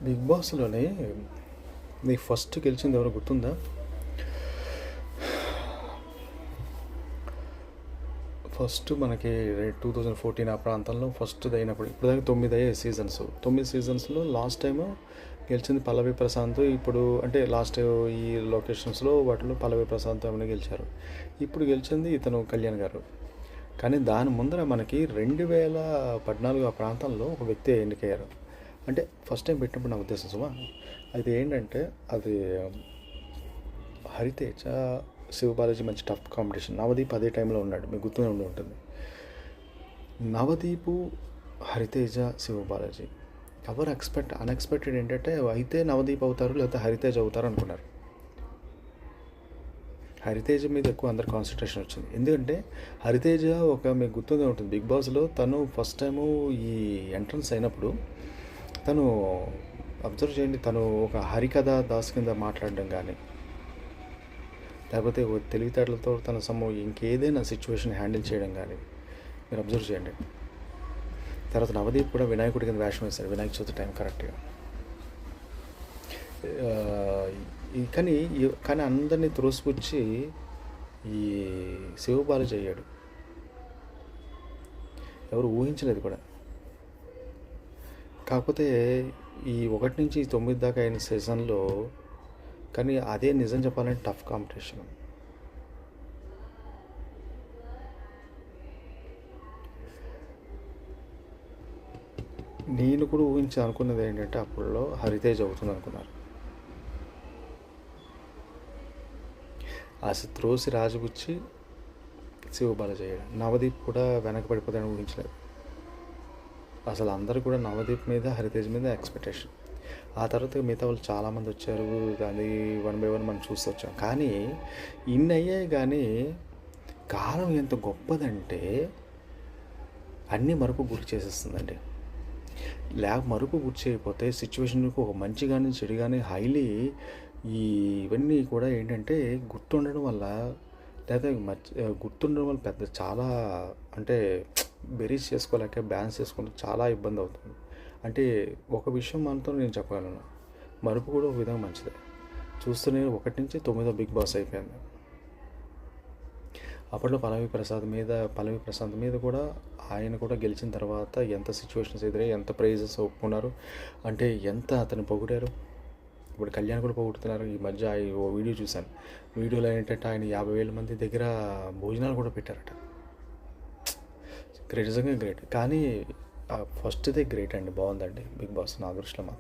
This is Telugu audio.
బిగ్ బాస్‌లోనే నీకు ఫస్ట్ గెలిచింది ఎవరో గుర్తుందా? ఫస్ట్ మనకి 2014 ఆ ప్రాంతంలో ఫస్ట్‌ది అయినప్పుడు ఇప్పటిదాకా 9 అయ్యాయి సీజన్స్. 9 సీజన్స్‌లో లాస్ట్ టైము గెలిచింది పల్లవి ప్రశాంత్. ఇప్పుడు అంటే లాస్ట్ ఈ లొకేషన్స్‌లో వాటిలో పల్లవి ప్రశాంత్ ఆమెనే గెలిచారు. ఇప్పుడు గెలిచింది ఇతను కళ్యాణ్ గారు. కానీ దాని ముందర మనకి 2014 ఆ ప్రాంతంలో ఒక వ్యక్తి ఎన్నికయ్యారు. అంటే ఫస్ట్ టైం పెట్టినప్పుడు నా ఉద్దేశం సుమా. అది ఏంటంటే అది హరితేజ, శివబాలాజీ మంచి టఫ్ కాంపిటీషన్. నవదీప్ అదే టైంలో ఉన్నాడు, మీకు గుర్తునే ఉండి ఉంటుంది. నవదీపు, హరితేజ, శివబాలాజీ ఎవరు అన్ఎక్స్పెక్టెడ్ ఏంటంటే అయితే నవదీప్ అవుతారు లేకపోతే హరితేజ అవుతారు అనుకున్నారు. హరితేజ మీద ఎక్కువ అందరు కాన్సన్ట్రేషన్ వచ్చింది. ఎందుకంటే హరితేజ మీకు గుర్తుందే ఉంటుంది, బిగ్ బాస్లో తను ఫస్ట్ టైము ఈ ఎంట్రన్స్ అయినప్పుడు తను అబ్జర్వ్ చేయండి, తను ఒక హరికథ దాస్ కింద మాట్లాడడం కానీ లేకపోతే తెలివితేటలతో తన ఇంకేదైనా సిచ్యువేషన్ హ్యాండిల్ చేయడం కానీ మీరు అబ్జర్వ్ చేయండి. తర్వాత నవదీప్ కూడా వినాయకుడి కింద వేషం వేశాడు, వినాయక చవితి టైం కరెక్ట్గా. కానీ అందరినీ త్రోసిపుచ్చి ఈ శివబాలాజీ అయ్యాడు, ఎవరు ఊహించలేదు కూడా. కాకపోతే ఈ 1 నుంచి 9 దాకా అయిన సీజన్లో కానీ అదే నిజం చెప్పాలంటే టఫ్ కాంపిటీషన్. నేను కూడా అనుకున్నది ఏంటంటే అప్పుడులో హరితేజ్ అవుతుంది అనుకున్నారు. త్రోసి రాజుబుచ్చి శివబాలాజీ అయ్యాడు. నవదీప్ కూడా వెనకబడిపోతాడని ఊహించలేదు. అసలు అందరూ కూడా నవదీప్ మీద హరితేజ్ మీద ఎక్స్పెక్టేషన్. ఆ తర్వాత మిగతా వాళ్ళు చాలామంది వచ్చారు, అది 1 by 1 మనం చూస్తూ వచ్చాం. కానీ ఇన్ని అయ్యాయి. కానీ కాలం ఎంత గొప్పదంటే అన్నీ మరుపు గురి చేసేస్తుందండి. మరుపు గురి చేయకపోతే సిచ్యువేషన్కి ఒక మంచి కానీ చెడు కానీ ఇవన్నీ కూడా ఏంటంటే గుర్తుండడం వల్ల లేదా గుర్తుండడం వల్ల పెద్ద చాలా అంటే బెరీస్ చేసుకోలేక బ్యాలెన్స్ చేసుకోవడం చాలా ఇబ్బంది అవుతుంది. అంటే ఒక విషయం మనతో నేను చెప్పగలను, మరుపు కూడా ఒక విధంగా మంచిదే. చూస్తూనే 1 నుంచి 9 బిగ్ బాస్ అయిపోయింది. అప్పట్లో పల్లవి ప్రశాంత్ మీద కూడా ఆయన కూడా గెలిచిన తర్వాత ఎంత సిచ్యువేషన్స్ ఎదురై ఎంత ప్రైజెస్ ఒప్పుకున్నారు అంటే ఎంత అతను పొగిడారు. ఇప్పుడు కళ్యాణ్ కూడా పొగుడుతున్నారు. ఈ మధ్య ఓ వీడియో చూశాను. వీడియోలో ఏంటంటే ఆయన 50,000 మంది దగ్గర భోజనాలు కూడా పెట్టారట. గ్రేట్, నిజంగా గ్రేట్. కానీ ఫస్ట్దే గ్రేట్ అండి, బాగుందండి బిగ్ బాస్ నా దృష్టిలో మాత్రం.